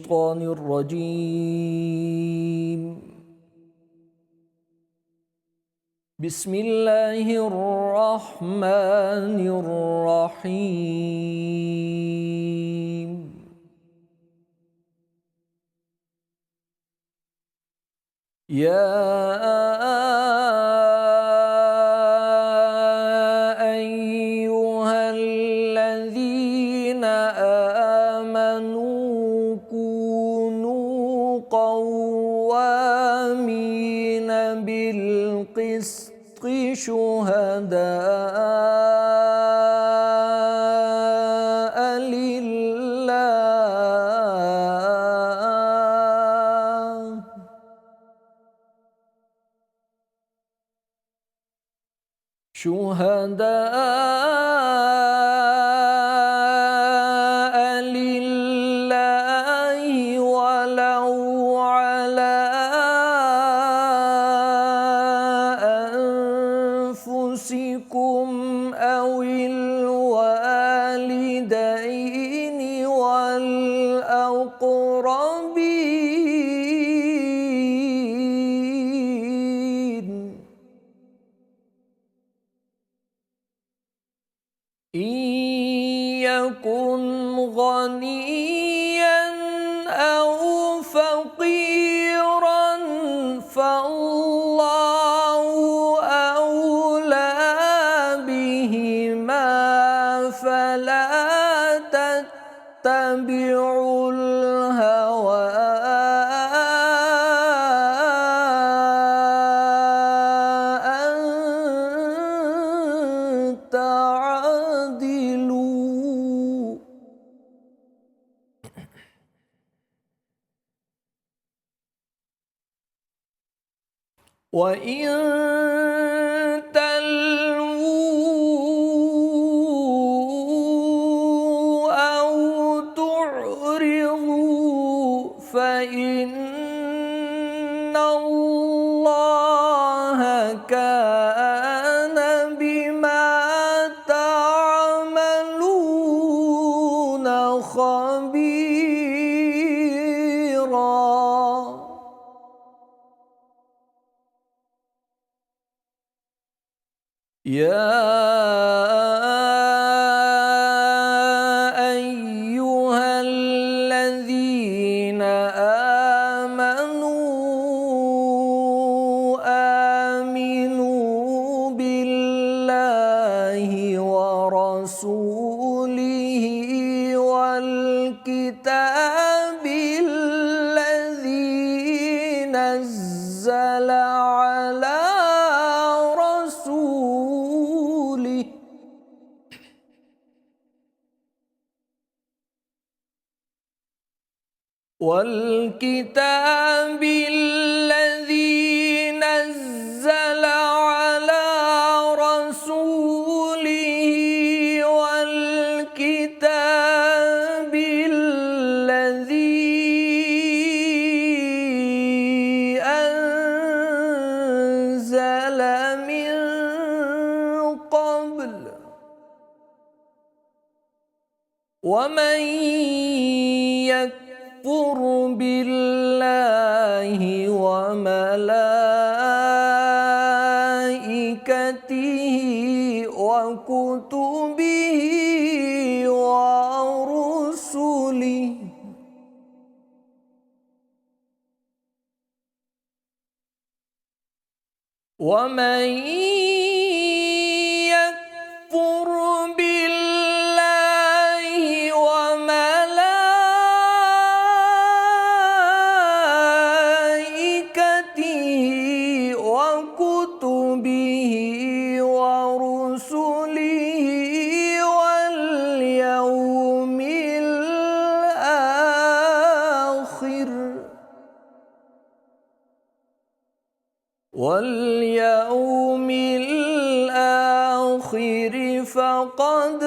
الشيطان الرجيم. بسم الله الرحمن الرحيم. يا أيها الذين آمنوا كونوا قوامين بالقسط شهداء لله ولو على أنفسكم أو الوالدين والأقربين إن يكن غنيا أو فقيرا فالله أولى بهما فلا تتبعوا الهوى أن تعدلوا وإن تلووا أو تعرضوا فإن الله كان بما تعملون خبيرا. يا أيها الذين آمنوا بالله ورسوله والكتاب الذي نزل على رسوله والكتاب الذي نزل على رسوله والكتاب الذي أنزل من قبل ومن يكفر بالله وملائكته وكتبه ورسله ومن يكفر بالله وملائكته وكتبه ورسله واليوم الآخر فقد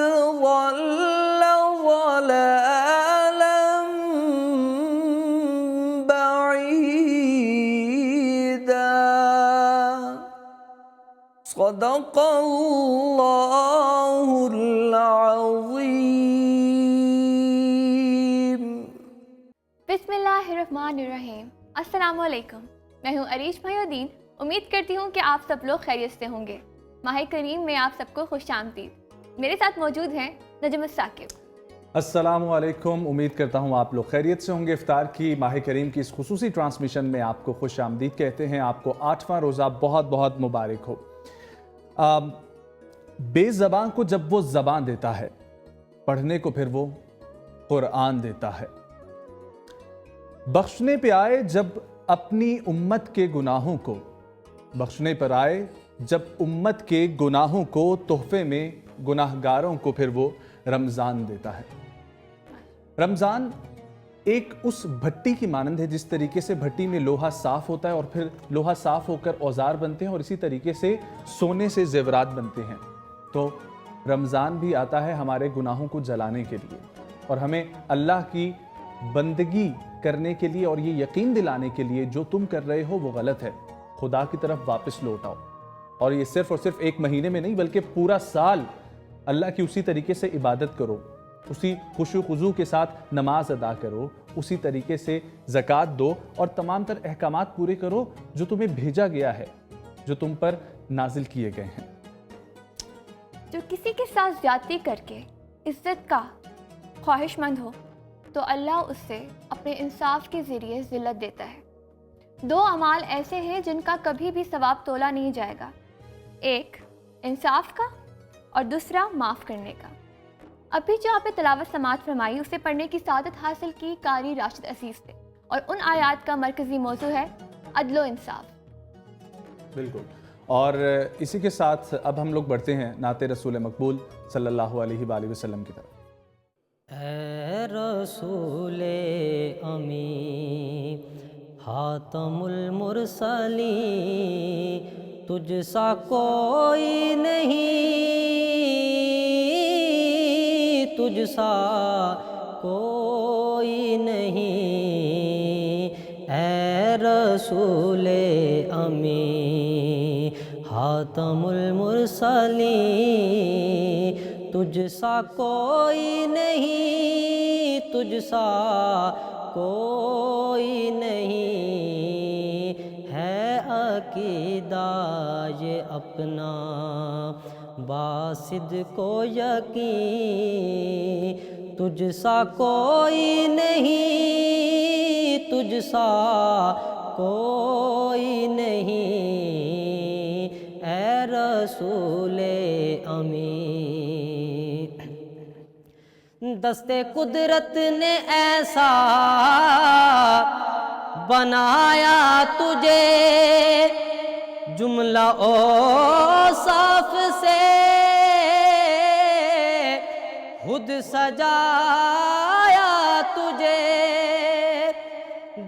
ضل ضلالا بعيدا. صدق الله العظيم. بسم الله الرحمن الرحیم۔ السلام علیکم، میں ہوں عریش محی الدین۔ امید کرتی ہوں کہ آپ سب لوگ خیریت سے ہوں گے۔ ماہ کریم میں آپ سب کو خوش آمدید۔ میرے ساتھ موجود ہیں نجم الثاقب۔ السلام علیکم، امید کرتا ہوں آپ لوگ خیریت سے ہوں گے۔ افطار کی ماہ کریم کی اس خصوصی ٹرانسمیشن میں آپ کو خوش آمدید کہتے ہیں۔ آپ کو 8واں روزہ بہت بہت مبارک ہو۔ بے زبان کو جب وہ زبان دیتا ہے، پڑھنے کو پھر وہ قرآن دیتا ہے۔ بخشنے پہ آئے جب اپنی امت کے گناہوں کو، بخشنے پر آئے جب امت کے گناہوں کو، تحفے میں گناہگاروں کو پھر وہ رمضان دیتا ہے۔ رمضان ایک اس بھٹی کی مانند ہے جس طریقے سے بھٹی میں لوہا صاف ہوتا ہے اور پھر لوہا صاف ہو کر اوزار بنتے ہیں، اور اسی طریقے سے سونے سے زیورات بنتے ہیں۔ تو رمضان بھی آتا ہے ہمارے گناہوں کو جلانے کے لیے، اور ہمیں اللہ کی بندگی کرنے کے لیے اور یہ یقین دلانے کے لیے جو تم کر رہے ہو وہ غلط ہے، خدا کی طرف واپس لوٹ آؤ۔ اور یہ صرف اور صرف ایک مہینے میں نہیں بلکہ پورا سال اللہ کی اسی طریقے سے عبادت کرو، اسی خشوع و خضوع کے ساتھ نماز ادا کرو، اسی طریقے سے زکوٰۃ دو، اور تمام تر احکامات پورے کرو جو تمہیں بھیجا گیا ہے، جو تم پر نازل کیے گئے ہیں۔ جو کسی کے ساتھ زیادتی کر کے عزت کا خواہش مند ہو تو اللہ اس سے اپنے انصاف کے ذریعے ذلت دیتا ہے۔ دو اعمال ایسے ہیں جن کا کبھی بھی ثواب تولا نہیں جائے گا، ایک انصاف کا اور دوسرا معاف کرنے کا۔ ابھی جو آپ نے تلاوت سماعت فرمائی اسے پڑھنے کی سعادت حاصل کی قاری راشد عزیز سے، اور ان آیات کا مرکزی موضوع ہے عدل و انصاف۔ بالکل، اور اسی کے ساتھ اب ہم لوگ بڑھتے ہیں نعت رسول مقبول صلی اللہ علیہ وآلہ وسلم کی طرف۔ اے رسول امی خاتم المرسلین، تجھ سا کوئی نہیں، تجھ سا کوئی نہیں۔ اے رسول امی خاتم المرسلین، تجھ سا کوئی نہیں، تجھ سا کوئی نہیں۔ ہے عقیدہ یہ اپنا باصدق و یقین، تجھ سا کوئی نہیں، تجھ سا کوئی نہیں۔ اے رسول امی، دست قدرت نے ایسا بنایا تجھے، جملہ اوصاف سے خود سجایا تجھے۔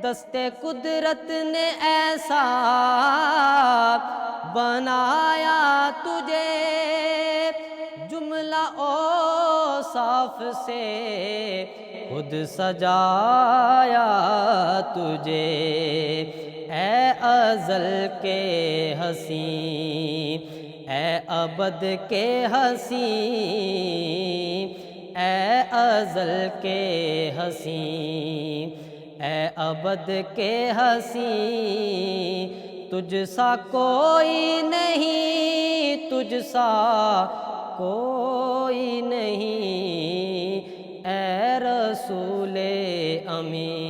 دست قدرت نے ایسا بنایا تجھے، جملہ اوصاف سے خود سجایا تجھے۔ اے ازل کے حسین، اے ابد کے حسین، اے ازل کے حسین، اے ابد کے حسین، تجھ سا کوئی نہیں، تجھ سا کوئی نہیں۔ اے رسول امی،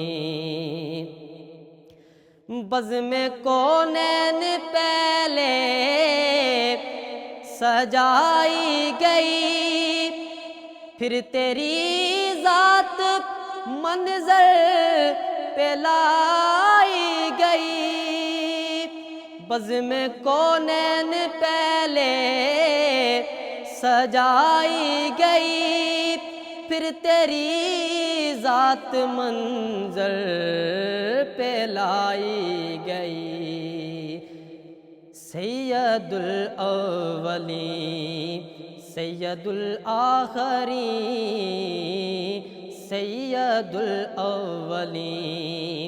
بزم کونین پہلے سجائی گئی، پھر تیری ذات منظر پہ لائی گئی۔ بزم کونین پہلے سجائی گئی، پھر تیری ذات منظر پہ لائی گئی۔ سید الاولین سید الآخرین، سید الاولین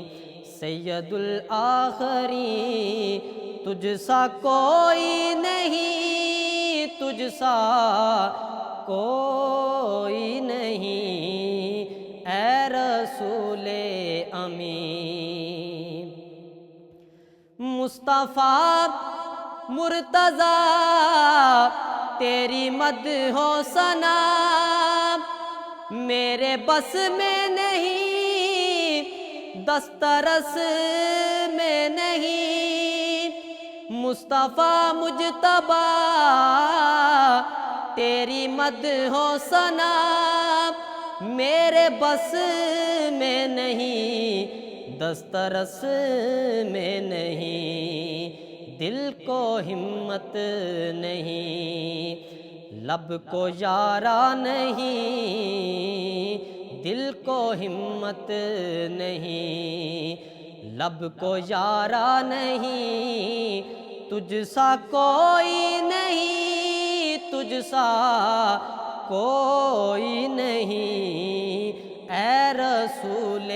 سید الآخرین، تجھ سا کوئی نہیں، تجھ سا کوئی نہیں۔ اے رسول امین مصطفیٰ مرتضیٰ تیری مدح و ثنا میرے بس میں نہیں دسترس میں نہیں مصطفیٰ مجتبیٰ تیری مدح و ثنا میرے بس میں نہیں دسترس میں نہیں دل کو ہمت نہیں لب کو یارا نہیں دل کو ہمت نہیں لب کو یارا نہیں تجھ سا کوئی نہیں تجھ سا کوئی نہیں اے رسول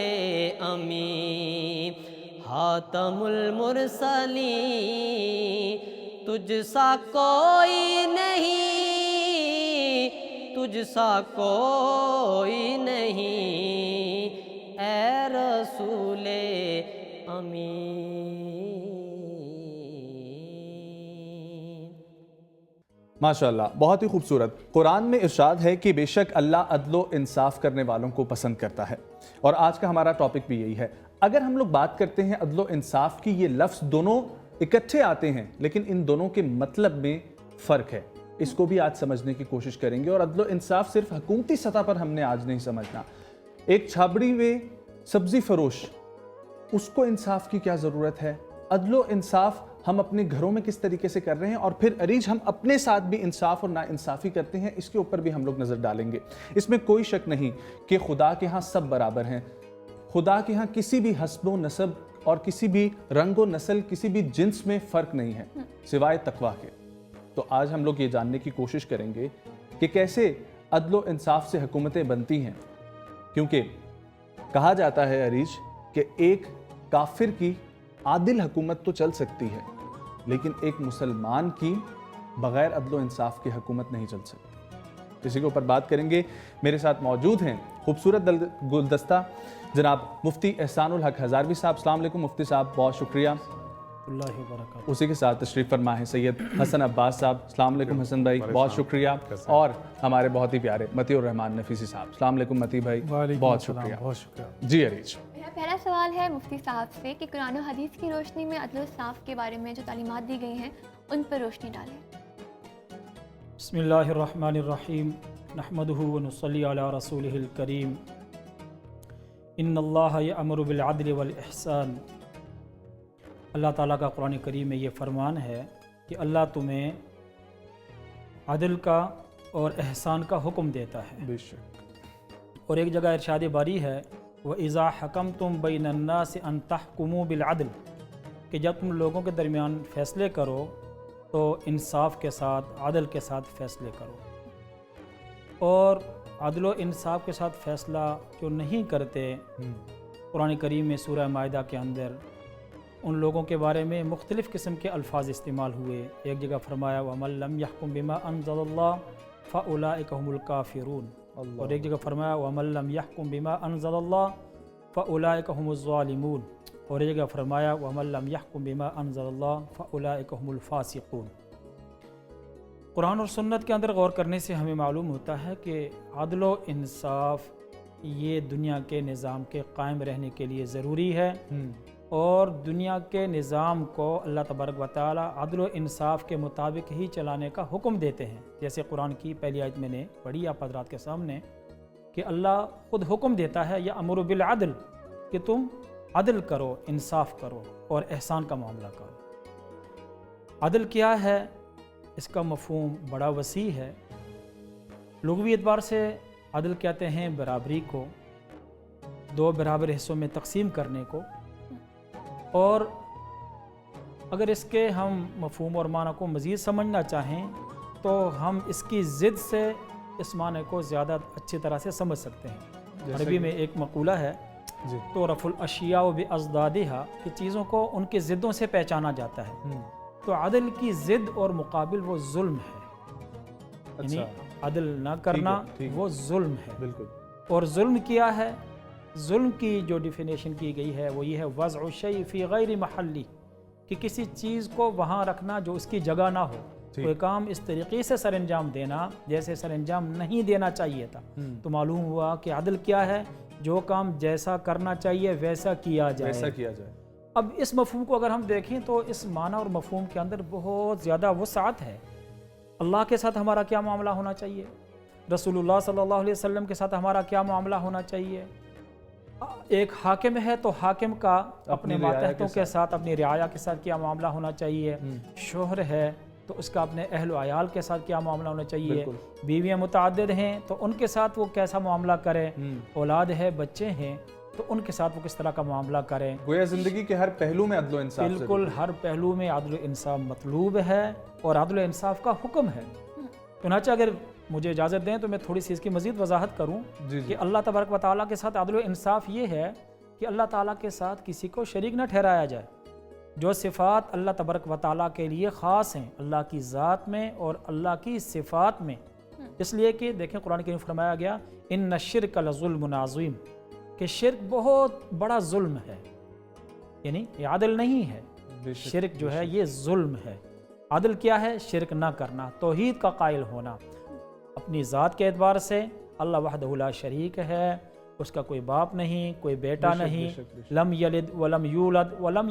امین خاتم المرسلین تجھ سا کوئی نہیں تجھ سا کوئی نہیں اے رسول امین ماشاءاللہ بہت ہی خوبصورت. قرآن میں ارشاد ہے کہ بے شک اللہ عدل و انصاف کرنے والوں کو پسند کرتا ہے اور آج کا ہمارا ٹاپک بھی یہی ہے. اگر ہم لوگ بات کرتے ہیں عدل و انصاف کی یہ لفظ دونوں اکٹھے آتے ہیں لیکن ان دونوں کے مطلب میں فرق ہے. اس کو بھی آج سمجھنے کی کوشش کریں گے اور عدل و انصاف صرف حکومتی سطح پر ہم نے آج نہیں سمجھنا. ایک چھابڑی میں سبزی فروش اس کو انصاف کی کیا ضرورت ہے, عدل و انصاف ہم اپنے گھروں میں کس طریقے سے کر رہے ہیں اور پھر عریج ہم اپنے ساتھ بھی انصاف اور ناانصافی کرتے ہیں, اس کے اوپر بھی ہم لوگ نظر ڈالیں گے. اس میں کوئی شک نہیں کہ خدا کے ہاں سب برابر ہیں. خدا کے ہاں کسی بھی حسب و نسب اور کسی بھی رنگ و نسل کسی بھی جنس میں فرق نہیں ہے سوائے تقویٰ کے. تو آج ہم لوگ یہ جاننے کی کوشش کریں گے کہ کیسے عدل و انصاف سے حکومتیں بنتی ہیں, کیونکہ کہا جاتا ہے عریج کہ ایک کافر کی عادل حکومت تو چل سکتی ہے لیکن ایک مسلمان کی بغیر عدل و انصاف کی حکومت نہیں چل سکتی. اسی کے اوپر بات کریں گے. میرے ساتھ موجود ہیں خوبصورت گلدستہ جناب مفتی احسان الحق ہزاروی صاحب. السلام علیکم مفتی صاحب, بہت شکریہ. اللہ وبرکاتہ. اسی کے ساتھ تشریف فرما ہے سید حسن عباس صاحب. السلام علیکم حسن بھائی, بہت شکریہ. اور ہمارے بہت ہی پیارے متی الرحمان نفیسی صاحب. السلام علیکم متی بھائی, بہت شکریہ. بہت شکریہ. جی عریج, میرا پہلا سوال ہے مفتی صاحب سے کہ قرآن و حدیث کی روشنی میں عدل و انصاف کے بارے میں جو تعلیمات دی گئی ہیں ان پر روشنی ڈالیں. بسم اللہ الرحمن الرحیم نحمدہ ونصلی علی رسولہ الکریم. ان اللہ یأمر بالعدل والاحسان. اللہ تعالیٰ کا قرآن کریم میں یہ فرمان ہے کہ اللہ تمہیں عدل کا اور احسان کا حکم دیتا ہے. بے شک. اور ایک جگہ ارشاد باری ہے وَإِذَا حَكَمْتُمْ بَيْنَ النَّاسِ أَن تَحْكُمُوا بِالْعَدْلِ, کہ جب تم لوگوں کے درمیان فیصلے کرو تو انصاف کے ساتھ عدل کے ساتھ فیصلے کرو. اور عدل و انصاف کے ساتھ فیصلہ جو نہیں کرتے, قرآن کریم میں سورہ مائدہ کے اندر ان لوگوں کے بارے میں مختلف قسم کے الفاظ استعمال ہوئے. ایک جگہ فرمایا وَمَن لَّمْ يَحْكُم بِمَا أَنزَلَ اللَّهُ فَأُولَٰئِكَ هُمُ الْكَافِرُونَ. اور ایک جگہ فرمایا وَمَن لَّمْ يَحْكُم بِمَا أَنزَلَ اللَّهُ فَأُولَٰئِكَ هُمُ الظَّالِمُونَ. اور ایک جگہ فرمایا وَمَن لَّمْ يَحْكُم بِمَا أَنزَلَ اللَّهُ فَأُولَٰئِكَ هُمُ الْفَاسِقُونَ. قرآن اور سنت کے اندر غور کرنے سے ہمیں معلوم ہوتا ہے کہ عدل و انصاف یہ دنیا کے نظام کے قائم رہنے کے لیے ضروری ہے, اور دنیا کے نظام کو اللہ تبارک و تعالی عدل و انصاف کے مطابق ہی چلانے کا حکم دیتے ہیں. جیسے قرآن کی پہلی آیت میں نے پڑھی آپ حضرات کے سامنے کہ اللہ خود حکم دیتا ہے یأمر بالعدل, کہ تم عدل کرو, انصاف کرو اور احسان کا معاملہ کرو. عدل کیا ہے, اس کا مفہوم بڑا وسیع ہے. لغوی اعتبار سے عدل کہتے ہیں برابری کو, دو برابر حصوں میں تقسیم کرنے کو. اور اگر اس کے ہم مفہوم اور معنی کو مزید سمجھنا چاہیں تو ہم اس کی ضد سے اس معنی کو زیادہ اچھی طرح سے سمجھ سکتے ہیں. عربی میں ایک مقولہ ہے تو رفع الاشیاء بازدادہا, کہ چیزوں کو ان کے ضدوں سے پہچانا جاتا ہے. تو عدل کی ضد اور مقابل وہ ظلم ہے, یعنی عدل نہ کرنا وہ ظلم ہے. بالکل. اور ظلم کیا ہے ظلم کی جو ڈیفینیشن کی گئی ہے وہ یہ ہے وضع الشیء فی غیر محلی، کہ کسی چیز کو وہاں رکھنا جو اس کی جگہ نہ ہو، کوئی کام اس طریقے سے سر انجام دینا جیسے سر انجام نہیں دینا چاہیے تھا۔ تو معلوم ہوا کہ عدل کیا ہے؟ جو کام جیسا کرنا چاہیے ویسا کیا جائے۔ اب اس مفہوم کو اگر ہم دیکھیں تو اس معنی اور مفہوم کے اندر بہت زیادہ وسعت ہے۔ اللہ کے ساتھ ہمارا کیا معاملہ ہونا چاہیے، رسول اللہ صلی اللہ علیہ وسلم کے ساتھ ہمارا کیا معاملہ ہونا چاہیے، ایک حاکم ہے تو حاکم کا اپنے ماتحتوں کے ساتھ، اپنی رعایا کے ساتھ کیا معاملہ ہونا چاہیے، شوہر ہے تو اس کا اپنے اہل و عیال کے ساتھ کیا معاملہ ہونا چاہیے، بیویاں متعدد ہیں تو ان کے ساتھ وہ کیسا معاملہ کرے، اولاد ہے، بچے ہیں تو ان کے ساتھ وہ کس طرح کا معاملہ کریں۔ گویا زندگی کے ہر پہلو میں عدل و انصاف بالکل ہر پہلو میں عدل و انصاف مطلوب ہے اور عدل و انصاف کا حکم ہے۔ چنانچہ اگر مجھے اجازت دیں تو میں تھوڑی سی اس کی مزید وضاحت کروں کہ اللہ تبارک و تعالیٰ کے ساتھ عدل و انصاف یہ ہے کہ اللہ تعالیٰ کے ساتھ کسی کو شریک نہ ٹھہرایا جائے۔ جو صفات اللہ تبارک و تعالیٰ کے لیے خاص ہیں اللہ کی ذات میں اور اللہ کی صفات میں، اس لیے کہ دیکھیں قرآن کریم فرمایا گیا ان الشرک لظلم عظیم، کہ شرک بہت بڑا ظلم ہے، یعنی یہ عدل نہیں ہے، شرک جو ہے یہ ظلم ہے۔ عدل کیا ہے؟ شرک نہ کرنا، توحید کا قائل ہونا، اپنی ذات کے اعتبار سے اللہ وحدہ لا شریک ہے، اس کا کوئی باپ نہیں، کوئی بیٹا نہیں، لم یلد ولم یولد ولم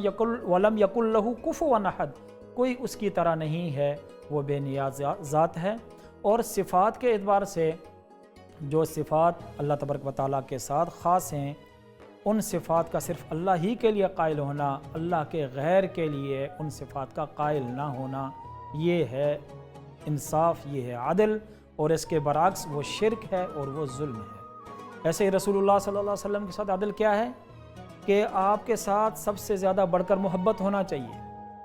یکن لہ کفوا احد، کوئی اس کی طرح نہیں ہے، وہ بے نیاز ذات ہے۔ اور صفات کے اعتبار سے جو صفات اللہ تبارک و تعالیٰ کے ساتھ خاص ہیں ان صفات کا صرف اللہ ہی کے لیے قائل ہونا، اللہ کے غیر کے لیے ان صفات کا قائل نہ ہونا، یہ ہے انصاف، یہ ہے عدل، اور اس کے برعکس وہ شرک ہے اور وہ ظلم ہے۔ ایسے ہی رسول اللہ صلی اللہ علیہ وسلم کے ساتھ عدل کیا ہے کہ آپ کے ساتھ سب سے زیادہ بڑھ کر محبت ہونا چاہیے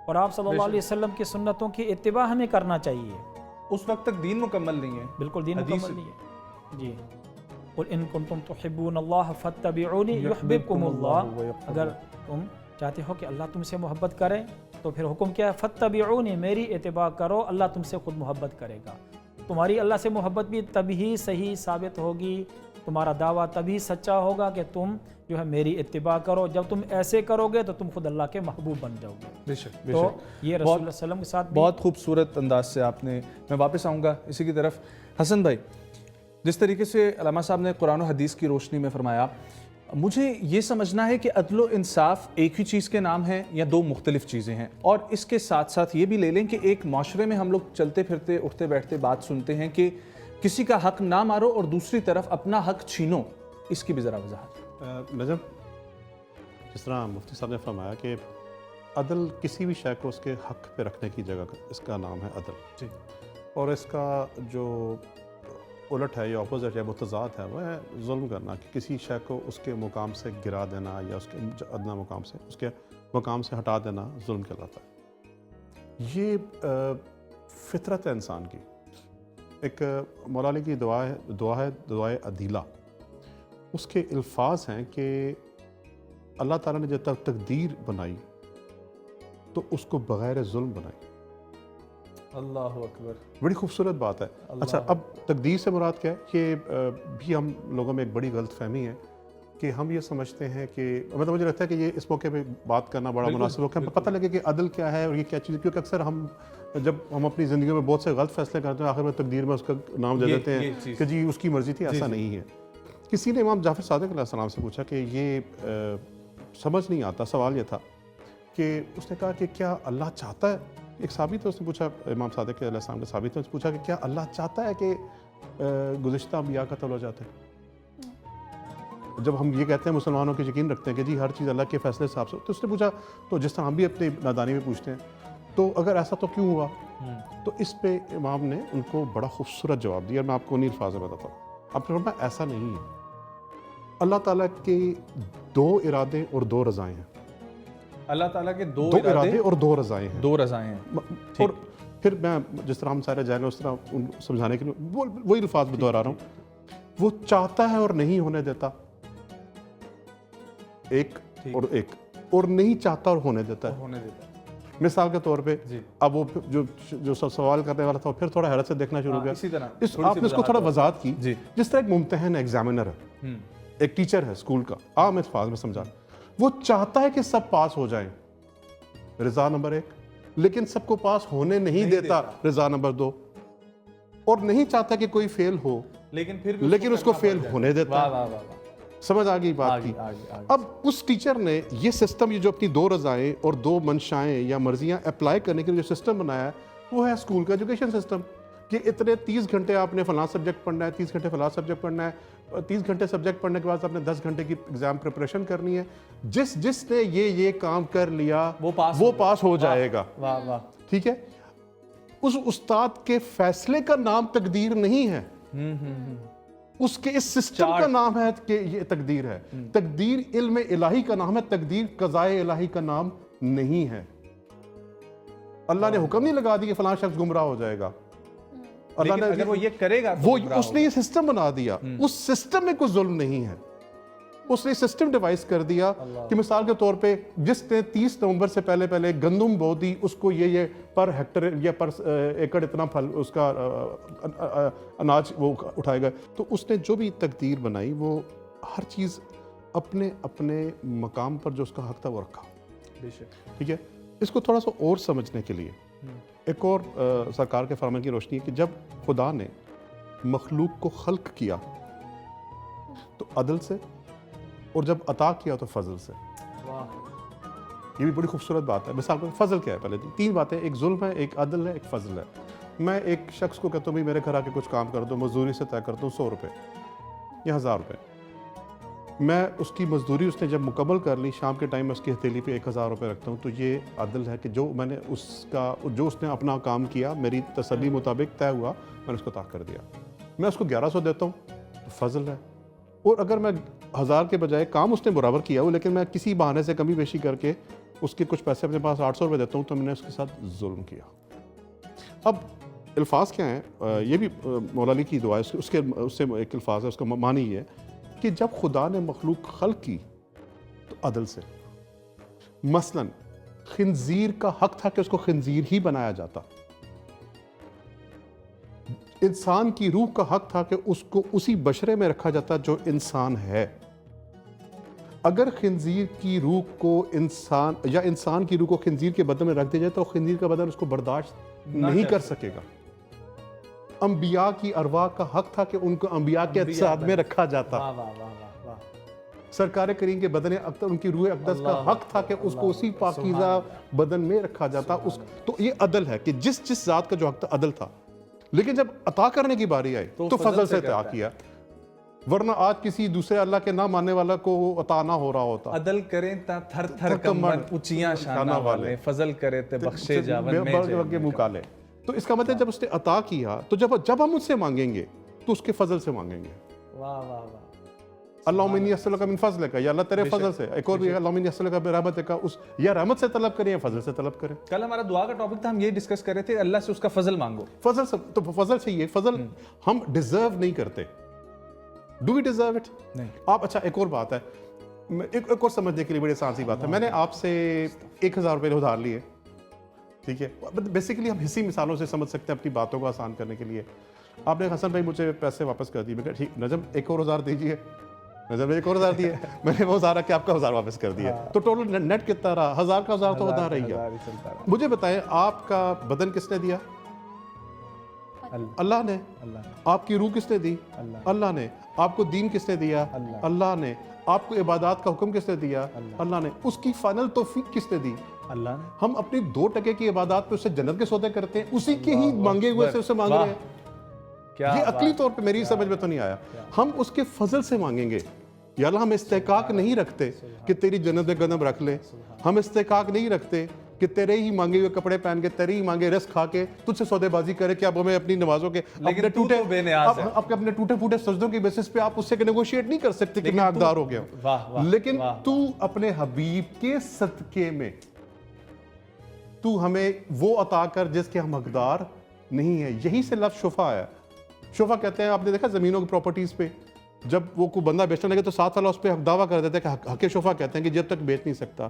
اور آپ صلی اللہ علیہ وسلم کی سنتوں کی اتباع ہمیں کرنا چاہیے۔ اس وقت تک دین مکمل نہیں ہے، بالکل دین مکمل نہیں ہے۔ جی قل ان کنتم تحبون اللہ فاتبعونی یحببکم اللہ، اگر تم چاہتے ہو کہ اللہ تم سے محبت کرے تو پھر حکم کیا ہے؟ فاتبعونی، میری اتباع کرو، اللہ تم سے خود محبت کرے گا۔ تمہاری اللہ سے محبت بھی تبھی صحیح ثابت ہوگی، تمہارا دعویٰ تبھی سچا ہوگا کہ تم جو ہے میری اتباع کرو۔ جب تم ایسے کرو گے تو تم خود اللہ کے محبوب بن جاؤ گے۔ بے شک بے تو شک، یہ رسول اللہ صلی اللہ علیہ وسلم کے ساتھ بہت خوبصورت انداز سے آپ نے، میں واپس آؤں گا اسی کی طرف۔ حسن بھائی، جس طریقے سے علامہ صاحب نے قرآن و حدیث کی روشنی میں فرمایا، مجھے یہ سمجھنا ہے کہ عدل و انصاف ایک ہی چیز کے نام ہیں یا دو مختلف چیزیں ہیں، اور اس کے ساتھ ساتھ یہ بھی لے لیں کہ ایک معاشرے میں ہم لوگ چلتے پھرتے اٹھتے بیٹھتے بات سنتے ہیں کہ کسی کا حق نہ مارو اور دوسری طرف اپنا حق چھینو، اس کی بھی ذرا وضاحت۔ نجم، جس طرح مفتی صاحب نے فرمایا کہ عدل کسی بھی شے کو اس کے حق پہ رکھنے کی جگہ اس کا نام ہے عدل، جی، اور اس کا جو الٹ ہے یا اپوزٹ ہے، متضاد ہے، وہ ہے ظلم کرنا، کہ کسی شے کو اس کے مقام سے گرا دینا یا اس کے ادنا مقام سے اس کے مقام سے ہٹا دینا ظلم کہلاتا ہے۔ یہ فطرت ہے انسان کی۔ ایک مولا علی کی دعا ہے دعائے عدیلہ، اس کے الفاظ ہیں کہ اللہ تعالیٰ نے جب تک تقدیر بنائی تو اس کو بغیر ظلم بنائی۔ اللہ اکبر، بڑی خوبصورت بات ہے۔ اچھا، اب تقدیر سے مراد کیا ہے؟ کہ بھی ہم لوگوں میں ایک بڑی غلط فہمی ہے کہ ہم یہ سمجھتے ہیں کہ مطلب مجھے لگتا ہے کہ یہ اس موقع پہ بات کرنا بڑا مناسب ہو کہ ہمیں پتہ لگے کہ عدل کیا ہے اور یہ کیا چیز ہے، کیونکہ اکثر جب ہم اپنی زندگیوں میں بہت سے غلط فیصلے کرتے ہیں، آخر میں تقدیر میں اس کا نام دے دیتے ہیں کہ جی اس کی مرضی تھی، ایسا نہیں ہے۔ کسی نے امام جعفر صادق علیہ السلام سے پوچھا کہ یہ سمجھ نہیں آتا، سوال یہ تھا کہ اس نے کہا کہ کیا اللہ چاہتا ہے، ایک صحابی تھا، اس نے پوچھا، امام صادق علیہ السلام کے صحابی تھے، اس نے پوچھا کہ کیا اللہ چاہتا ہے کہ گزشتہ انبیاء قتل ہو جاتے ہیں؟ جب ہم یہ کہتے ہیں مسلمانوں کے یقین رکھتے ہیں کہ جی ہر چیز اللہ کے فیصلے حساب سے، تو اس نے پوچھا تو جس طرح ہم بھی اپنی نادانی میں پوچھتے ہیں تو اگر ایسا تو کیوں ہوا؟ تو اس پہ امام نے ان کو بڑا خوبصورت جواب دیا، میں آپ کو انہی الفاظ میں بتاتا ہوں۔ اب فرمایا ایسا نہیں ہے، اللہ تعالیٰ کے دو ارادے اور دو رضائیں ہیں۔ اللہ تعالیٰ کے دو ارادے اور دو رضائیں ہیں، دو رضائیں ہیں۔ اور پھر میں جس طرح ہم سارے جائیں گے اس طرح ان سمجھانے کے لیے وہی الفاظ میں دہرا رہا ہوں۔ وہ چاہتا ہے اور نہیں ہونے دیتا، ایک اور نہیں چاہتا اور ہونے دیتا ہے۔ مثال کے طور پہ اب وہ جو سوال کرنے والا تھا پھر تھوڑا حیرت سے دیکھنا شروع کیا، آپ نے اس کو تھوڑا وضاحت کی، جس طرح ایک ممتحن ایگزامینر ہے، ایک ٹیچر ہے اسکول کا، عام الفاظ میں سمجھا، وہ چاہتا ہے کہ سب پاس ہو جائیں، رضا نمبر 1، لیکن سب کو پاس ہونے نہیں دیتا، رضا نمبر 2، اور نہیں چاہتا کہ کوئی فیل ہو، لیکن اس کو فیل ہونے دیتا ہے۔ سمجھ آ گئی بات کی؟ اب اس ٹیچر نے یہ سسٹم، یہ جو اپنی 2 رضائیں اور 2 منشائیں یا مرضیاں اپلائی کرنے کے لیے جو سسٹم بنایا ہے، وہ ہے اسکول کا ایجوکیشن سسٹم، کہ اتنے 30 گھنٹے آپ نے فلاں سبجیکٹ پڑھنا ہے، 30 گھنٹے فلاں سبجیکٹ پڑھنا ہے، 30 گھنٹے سبجیکٹ پڑھنے کے بعد آپ نے 10 گھنٹے کی ایگزام پریپریشن کرنی ہے، جس نے یہ کام کر لیا وہ پاس ہو جائے گا۔ ٹھیک ہے؟ اس استاد کے فیصلے کا نام تقدیر نہیں ہے، اس کے اس سسٹم کا نام ہے کہ یہ تقدیر ہے۔ تقدیر علم الہی کا نام ہے، تقدیر قضاء الہی کا نام نہیں ہے۔ اللہ نے حکم نہیں لگا دی کہ فلاں شخص گمراہ ہو جائے گا، اللہ نے اگر وہ یہ کرے گا وہ اس نے یہ سسٹم بنا دیا، اس سسٹم میں کوئی ظلم نہیں ہے، اس نے سسٹم ڈیوائس کر دیا کہ مثال کے طور پہ جس نے 30 نومبر سے پہلے گندم بو دی، اس کو یہ پر ہیکٹر یا پر ایکڑ اتنا پھل اس کا اناج وہ اٹھائے گا۔ تو اس نے جو بھی تقدیر بنائی وہ ہر چیز اپنے مقام پر جو اس کا حق تھا وہ رکھا۔ ٹھیک ہے؟ اس کو تھوڑا سا اور سمجھنے کے لیے ایک اور سرکار کے فرمان کی روشنی ہے کہ جب خدا نے مخلوق کو خلق کیا تو عدل سے، اور جب عطا کیا تو فضل سے۔ یہ بھی بڑی خوبصورت بات ہے۔ مثال پر فضل کیا ہے؟ پہلے 3 باتیں، ایک ظلم ہے، ایک عدل ہے، ایک فضل ہے۔ میں ایک شخص کو کہتا ہوں میرے گھر آ کے کچھ کام کر دو، مزدوری سے طے کرتا ہوں 100 روپے یا 1000 روپے، میں اس کی مزدوری اس نے جب مکمل کر لی، شام کے ٹائم میں اس کی ہتھیلی پہ 1000 روپے رکھتا ہوں، تو یہ عدل ہے کہ جو میں نے اس نے اپنا کام کیا، میری تسلی مطابق طے ہوا، میں نے اس کو عطا کر دیا۔ میں اس کو 1100 دیتا ہوں تو فضل ہے۔ اور اگر میں 1000 کے بجائے کام اس نے برابر کیا ہو لیکن میں کسی بہانے سے کمی بیشی کر کے اس کے کچھ پیسے اپنے پاس 800 روپے دیتا ہوں، تو میں نے اس کے ساتھ ظلم کیا۔ اب الفاظ کیا ہیں؟ یہ بھی مولا علی کی دعا ہے، اس سے ایک الفاظ ہے، اس کا معنی یہ ہے کہ جب خدا نے مخلوق خلق کی تو عدل سے، مثلا خنزیر کا حق تھا کہ اس کو خنزیر ہی بنایا جاتا، انسان کی روح کا حق تھا کہ اس کو اسی بشرے میں رکھا جاتا جو انسان ہے۔ اگر خنزیر کی روح کو انسان کی روح کو خنزیر کے بدن میں رکھ دیا جائے تو خنزیر کا بدن اس کو برداشت نہیں کر سکے گا۔ انبیاء کی ارواح کا حق تھا کہ ان کو انبیاء کے اجساد میں رکھا جاتا۔ سرکار کریم کے بدن اقدس، ان کی روح اقدس کا حق تھا کہ اس کو اسی پاکیزہ بدن میں رکھا جاتا۔ تو یہ عدل ہے کہ جس ذات کا جو حق تھا عدل تھا، لیکن جب عطا کرنے کی باری آئی تو فضل سے عطا کیا، ورنہ آج کسی دوسرے اللہ کے نہ ماننے والا کو عطا نہ ہو رہا ہوتا۔ عدل کریں تا تھر تھر کمبن اونچیاں شانہ والے، فضل کرے تے بخشے جاون میں جے منہ کالے۔ تو اس کا مطلب جب اس نے عطا کیا تو جب ہم اس سے مانگیں گے تو اس کے فضل سے مانگیں گے۔ واہ واہ واہ، اللہم انی اسألک من فضلک، یا اللہ تیرے فضل سے۔ ایک اور بھی ہے اللہم انی اسألک برحمتک، یا رحمت سے طلب کریں یا فضل سے طلب کریں۔ کل ہمارا دعا کا ٹاپک تھا، ہم یہ ڈسکس کر رہے تھے اللہ سے اس کا فضل مانگو۔ فضل سے، تو فضل سے یہ فضل ہم ڈیزرو نہیں کرتے۔ Do we deserve it? نہیں۔ آپ اچھا ایک اور بات ہے، ایک اور سمجھنے کے لیے بڑی آسان سی بات ہے، میں نے آپ سے 1000 روپے ادھار لیے، ٹھیک ہے؟ بیسیکلی ہم حصی مثالوں سے سمجھ سکتے ہیں اپنی باتوں کو آسان کرنے کے لیے۔ آپ نے حسن بھائی مجھے پیسے واپس کر دیے، میں کہا ٹھیک، نجم ایک اور 1000 دیجیے، نجم ایک اور 1000 دیے، میں نے وہ 1000 رکھ کے آپ کا 1000 واپس کر دیا، تو ٹوٹل نیٹ کتنا رہا؟ 1000 کا 1000 تو ادھار رہی گیا۔ مجھے بتائیں آپ کا بدن کس نے دیا؟ اللہ نے۔ آپ کی روح کس نے دی؟ اللہ نے۔ آپ کو دین کس نے دیا؟ اللہ نے۔ آپ کو عبادات کا حکم کس نے دیا؟ اللہ نے۔ اس کی فائنل توفیق کس نے دی؟ اللہ نے۔ ہم اپنی 2% کی عبادات پہ اس سے جنت کے سودے کرتے ہیں، اسی کے ہی مانگے ہوئے سے اسے مانگ رہے ہیں۔ یہ عقلی طور پہ میری سمجھ میں تو نہیں آیا۔ ہم اس کے فضل سے مانگیں گے، یا اللہ ہم استحقاق نہیں رکھتے کہ تیری جنت میں قدم رکھ لے، ہم استحقاق نہیں رکھتے کہ تیرے ہی مانگے ہوئے کپڑے پہن کے، تیرے ہی مانگے رزق کھا کے تجھ سے سودے بازی کرے کہ اب ہمیں اپنی نمازوں کے اپنے ٹوٹے پھوٹے سجدوں کی بیسس پہ آپ اس سے نیگوشیٹ نہیں کر سکتے کہ میں حقدار ہو گیا ہوں، لیکن تو اپنے حبیب کے صدقے میں تو ہمیں وہ عطا کر جس کے ہم حقدار نہیں ہیں۔ یہی سے لفظ شفا ہے۔ شفا کہتے ہیں، آپ نے دیکھا زمینوں کی پراپرٹیز پہ جب وہ کوئی بندہ بیچنے لگے تو 7 والا اس پہ دعویٰ کر دیتا ہے کہ حق شفا کہتے ہیں کہ جب تک بیچ نہیں سکتا،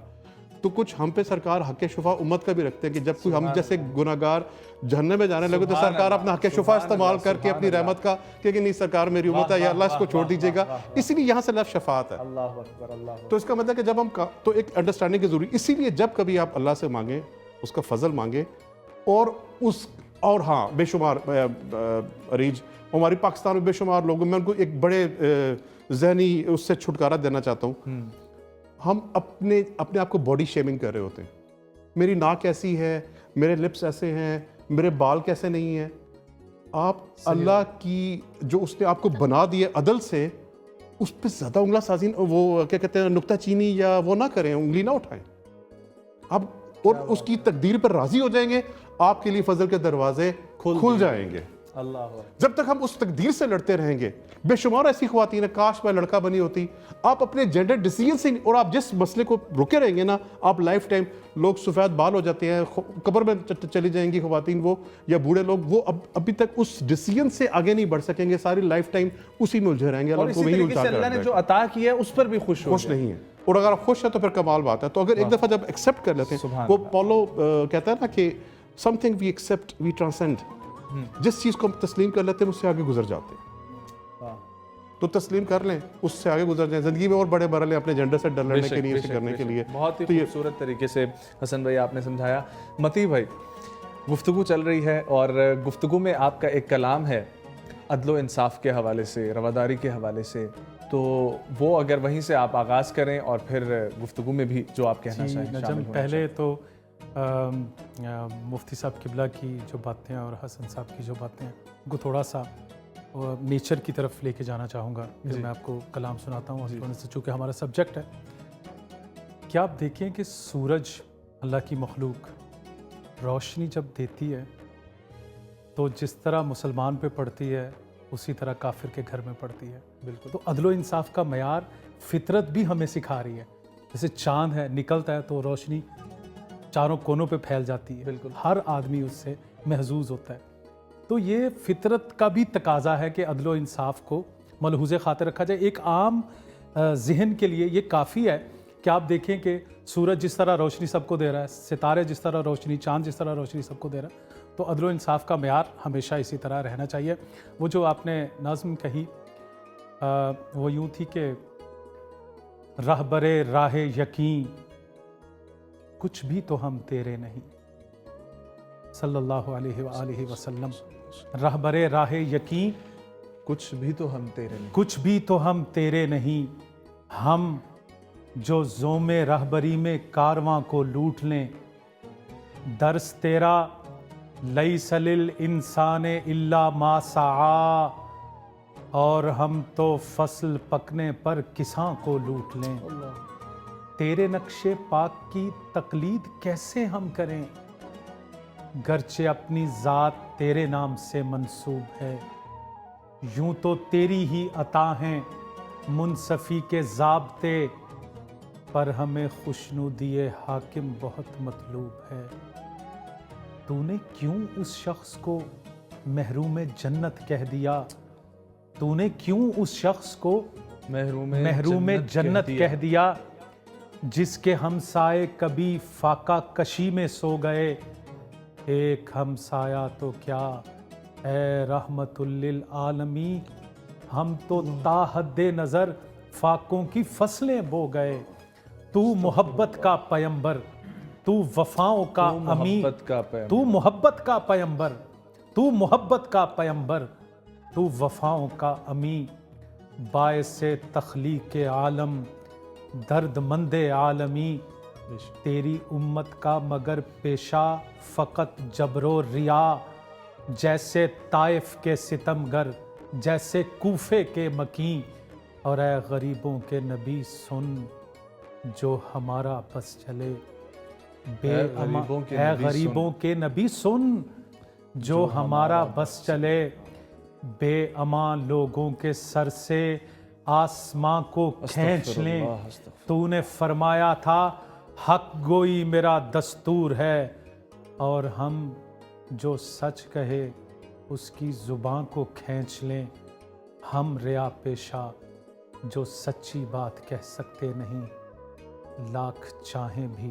تو کچھ ہم پہ سرکار حق شفا امت کا بھی رکھتے ہیں کہ جب کوئی ہم جیسے گناہگار جہنم میں جانے لگے تو سرکار اپنا حق شفا استعمال کر کے اپنی رحمت کا کہ نہیں سرکار میری امت ہے یا اللہ اس کو چھوڑ دیجیے گا, اسی لیے یہاں سے لفظ شفاعت ہے. اللہ اکبر اللہ. تو اس کا مطلب کہ جب ہم تو ایک انڈرسٹینڈنگ کی ضروری, اسی لیے جب کبھی آپ اللہ سے مانگیں اس کا فضل مانگیں اور ہاں بے شمار عریج ہماری پاکستان میں بے شمار لوگوں میں ان کو ایک بڑے ذہنی اس سے چھٹکارا دینا چاہتا ہوں. ہم اپنے آپ کو باڈی شیمنگ کر رہے ہوتے ہیں, میری ناک ایسی ہے, میرے لپس ایسے ہیں, میرے بال کیسے نہیں ہیں. آپ اللہ کی جو اس نے آپ کو بنا دیے عدل سے, اس پہ زیادہ انگلا سازی وہ کیا کہتے ہیں نکتہ چینی یا وہ نہ کریں, انگلی نہ اٹھائیں. آپ اور اس کی تقدیر پر راضی ہو جائیں گے, آپ کے لیے فضل کے دروازے کھل جائیں گے. اللہ. جب تک ہم اس تقدیر سے لڑتے رہیں گے, بے شمار ایسی خواتین ہیں کاش میں لڑکا بنی ہوتی. آپ اپنے جینڈر ڈیسیجن سے اور آپ جس مسئلے کو رکے رہیں گے نا, آپ لائف ٹائم, لوگ سفید بال ہو جاتے ہیں, قبر میں چلی جائیں گی خواتین وہ, یا بوڑھے لوگ, وہ ابھی تک اس ڈیسیجن سے آگے نہیں بڑھ سکیں گے, ساری لائف ٹائم اسی میں الجھے رہیں گے. اور اسی طریقے سے اللہ نے جو عطا کیا ہے اس پر بھی خوش نہیں ہے, اور اگر آپ خوش ہیں تو پھر کمال بات ہے. تو اگر ایک دفعہ جب ایکسیپٹ کر لیتے ہیں, وہ پولو کہتا ہے نا کہ something we accept we transcend, جس چیز کو ہم تسلیم کر لیتے ہیں اس سے آگے گزر جاتے ہیں. تو تسلیم کر لیں, اس سے آگے گزر جائیں. زندگی میں اور بڑے مرحلے اپنے جنڈر سے ڈر لڑنے کے لیے, اسے کرنے کے لیے. بہت ہی خوبصورت طریقے سے حسن بھائی آپ نے سمجھایا. متی بھائی, گفتگو چل رہی ہے اور گفتگو میں آپ کا ایک کلام ہے عدل و انصاف کے حوالے سے, رواداری کے حوالے سے, تو وہ اگر وہیں سے آپ آغاز کریں اور پھر گفتگو میں بھی جو آپ کہنا چاہیں. نجم, پہلے تو مفتی صاحب قبلہ کی جو باتیں اور حسن صاحب کی جو باتیں ان کو تھوڑا سا نیچر کی طرف لے کے جانا چاہوں گا. پھر میں آپ کو کلام سناتا ہوں, چونکہ ہمارا سبجیکٹ ہے. کیا آپ دیکھیں کہ سورج اللہ کی مخلوق روشنی جب دیتی ہے تو جس طرح مسلمان پہ پڑتی ہے اسی طرح کافر کے گھر میں پڑتی ہے. بالکل. تو عدل و انصاف کا معیار فطرت بھی ہمیں سکھا رہی ہے. جیسے چاند ہے, نکلتا ہے تو روشنی چاروں کونوں پہ پھیل جاتی ہے. بالکل. ہر آدمی اس سے محظوظ ہوتا ہے. تو یہ فطرت کا بھی تقاضا ہے کہ عدل و انصاف کو ملحوظ خاطر رکھا جائے. ایک عام ذہن کے لیے یہ کافی ہے کہ آپ دیکھیں کہ سورج جس طرح روشنی سب کو دے رہا ہے, ستارے جس طرح روشنی, چاند جس طرح روشنی سب کو دے رہا ہے, تو عدل و انصاف کا معیار ہمیشہ اسی طرح رہنا چاہیے. وہ جو آپ نے نظم کہی وہ یوں تھی کہ رہبر راہ یقین کچھ بھی تو ہم تیرے نہیں, صلی اللہ علیہ وآلہ وسلم. رہبر راہ یقین کچھ بھی تو ہم تیرے نہیں, کچھ بھی تو ہم تیرے نہیں, ہم جو زوم رہبری میں کارواں کو لوٹ لیں. درس تیرا لیس للانسان الا ما سعی, اور ہم تو فصل پکنے پر کساں کو لوٹ لیں. تیرے نقش پاک کی تقلید کیسے ہم کریں, گرچہ اپنی ذات تیرے نام سے منسوب ہے. یوں تو تیری ہی عطا ہیں منصفی کے ضابطے, پر ہمیں خوشنودی حاکم بہت مطلوب ہے. تو نے کیوں اس شخص کو محروم جنت کہہ دیا, تو نے کیوں اس شخص کو محروم جنت کہہ دیا, جس کے ہمسائے کبھی فاقہ کشی میں سو گئے. ایک ہمسایہ تو کیا اے رحمت للعالمین, ہم تو تا حد نظر فاقوں کی فصلیں بو گئے. تو محبت کا پیمبر, تو وفاؤں کا امین, تو محبت کا پیمبر, تو محبت کا پیمبر, تو وفاؤں کا امین. باعث تخلیق عالم درد مند عالمی, تیری امت کا مگر پیشہ فقط جبر و ریا. جیسے طائف کے ستمگر, جیسے کوفے کے مکین, اور اے غریبوں کے نبی سن جو ہمارا بس چلے. اے غریبوں کے نبی سن جو ہمارا بس چلے. بے امان لوگوں کے سر سے آسماں کو کھینچ لیں. تو نے فرمایا تھا حق گوئی میرا دستور ہے, اور ہم جو سچ کہے اس کی زبان کو کھینچ لیں. ہم ریا پیشہ جو سچی بات کہہ سکتے نہیں, لاکھ چاہیں بھی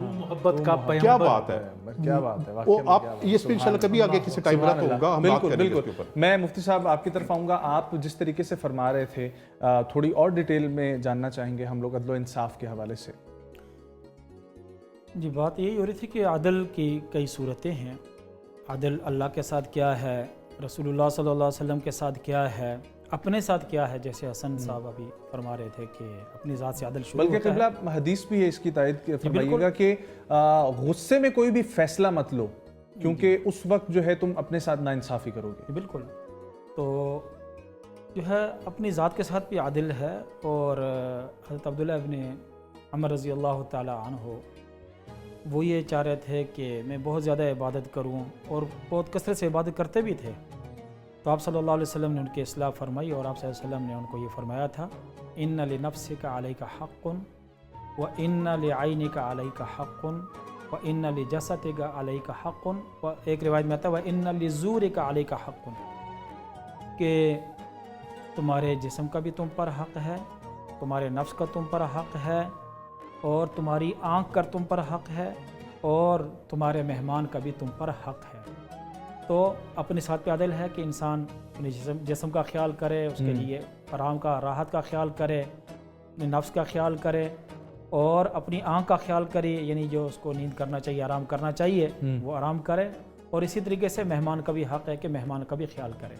محبت کا کیا بات ہے، کیا بات ہے، وہ واقعی میں آپ کیا بات یہ اس پہ انشاءاللہ کبھی آگے کسی ٹائم ملا تو ہوگا، ہم بات بالکل کریں گے اس کے بالکل. اوپر. میں مفتی صاحب آپ کی طرف آؤں گا. آپ جس طریقے سے فرما رہے تھے تھوڑی اور ڈیٹیل میں جاننا چاہیں گے ہم لوگ عدل و انصاف کے حوالے سے. جی بات یہی ہو رہی تھی کہ عدل کی کئی صورتیں ہیں. عدل اللہ کے ساتھ کیا ہے، رسول اللہ صلی اللہ علیہ وسلم کے ساتھ کیا ہے، اپنے ساتھ کیا ہے. جیسے حسن صاحب ابھی فرما رہے تھے کہ اپنی ذات سے عدل شروع بلکہ ہوتا ہے. قبلہ حدیث بھی ہے اس کی تائید فرمائیے گا کہ غصے میں کوئی بھی فیصلہ مت لو کیونکہ اس وقت جو ہے تم اپنے ساتھ ناانصافی کرو گے. بالکل. تو جو ہے اپنی ذات کے ساتھ بھی عادل ہے. اور حضرت عبداللہ ابن عمر رضی اللہ تعالی عنہ وہ یہ چاہ رہے تھے کہ میں بہت زیادہ عبادت کروں اور بہت کثرت سے عبادت کرتے بھی تھے. تو آپ صلی اللہ علیہ وسلم نے ان کی اصلاح فرمائی اور آپ صلی اللہ علیہ وسلم نے ان کو یہ فرمایا تھا ان لنفسک علیک حق و ان لعینک علیک حق و ان لجسدک علیک حق و ایک روایت میں آتا ہے و ان لزورک علیک حق کہ تمہارے جسم کا بھی تم پر حق ہے، تمہارے نفس کا تم پر حق ہے، اور تمہاری آنکھ کا تم پر حق ہے، اور تمہارے مہمان کا بھی تم پر حق ہے. تو اپنے ساتھ پہ عدل ہے کہ انسان اپنے جسم کا خیال کرے، اس کے لیے آرام کا راحت کا خیال کرے، اپنے نفس کا خیال کرے اور اپنی آنکھ کا خیال کرے، یعنی جو اس کو نیند کرنا چاہیے، آرام کرنا چاہیے وہ آرام کرے. اور اسی طریقے سے مہمان کا بھی حق ہے کہ مہمان کا بھی خیال کرے.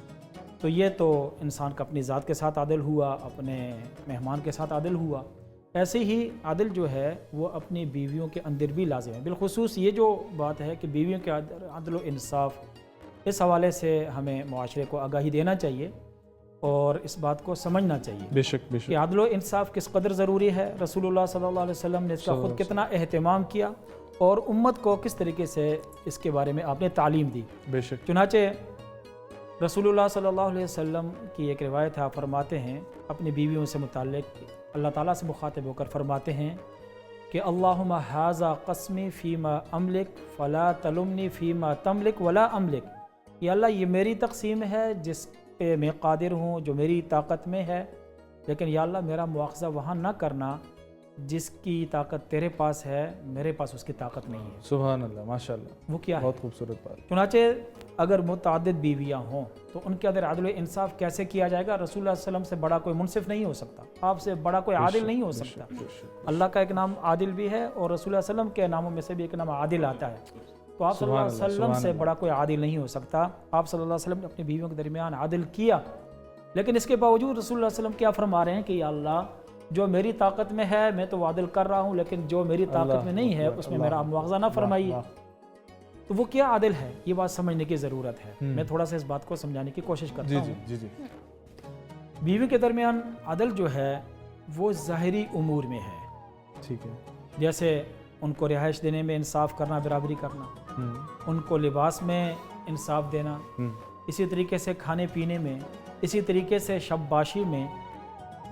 تو یہ تو انسان کا اپنی ذات کے ساتھ عدل ہوا، اپنے مہمان کے ساتھ عدل ہوا. ایسے ہی عدل جو ہے وہ اپنی بیویوں کے اندر بھی لازم ہے. بالخصوص یہ جو بات ہے کہ بیویوں کے عدل و انصاف، اس حوالے سے ہمیں معاشرے کو آگاہی دینا چاہیے اور اس بات کو سمجھنا چاہیے بے شک بے شک. کہ عدل و انصاف کس قدر ضروری ہے. رسول اللہ صلی اللہ علیہ وسلم نے اس کا خود کتنا اہتمام کیا اور امت کو کس طریقے سے اس کے بارے میں آپ نے تعلیم دی. بے شک. چنانچہ رسول اللہ صلی اللہ علیہ وسلم کی ایک روایت ہے، آپ فرماتے ہیں اپنی بیویوں سے متعلق اللہ تعالیٰ سے مخاطب ہو کر فرماتے ہیں کہ اللہم ھذا قسمی فیما املک فلا تلمنی فیما تملک ولا املک. یا اللہ یہ میری تقسیم ہے جس پہ میں قادر ہوں، جو میری طاقت میں ہے، لیکن یا اللہ میرا مواخذہ وہاں نہ کرنا جس کی طاقت تیرے پاس ہے، میرے پاس اس کی طاقت نہیں ہے. سبحان اللہ، ماشاء اللہ. وہ کیا ہے؟ بہت خوبصورت بات. چنانچہ اگر متعدد بیویاں ہوں تو ان کے اندر عدل و انصاف کیسے کیا جائے گا؟ رسول اللہ صلی اللہ علیہ وسلم سے بڑا کوئی منصف نہیں ہو سکتا، آپ سے بڑا کوئی عادل نہیں ہو سکتا. اللہ کا ایک نام عادل بھی ہے اور رسول اللہ علیہ وسلم کے ناموں میں سے بھی ایک نام عادل آتا ہے. تو آپ صلی اللہ علیہ وسلم سے بڑا کوئی عادل نہیں ہو سکتا. آپ صلی اللہ علیہ وسلم نے اپنی بیویوں کے درمیان عادل کیا، لیکن اس کے باوجود رسول اللہ علیہ وسلم کیا فرما رہے ہیں کہ یا اللہ جو میری طاقت میں ہے میں تو عادل کر رہا ہوں، لیکن جو میری طاقت میں نہیں ہے اس میں میرا مواخذہ نہ فرمائیے. تو وہ کیا عادل ہے، یہ بات سمجھنے کی ضرورت ہے. میں تھوڑا سا اس بات کو سمجھانے کی کوشش کرتا ہوں. جی جی. بیوی کے درمیان عدل جو ہے وہ ظاہری امور میں ہے. ٹھیک ہے. جیسے ان کو رہائش دینے میں انصاف کرنا، برابری کرنا، ان کو لباس میں انصاف دینا، اسی طریقے سے کھانے پینے میں، اسی طریقے سے شب باشی میں،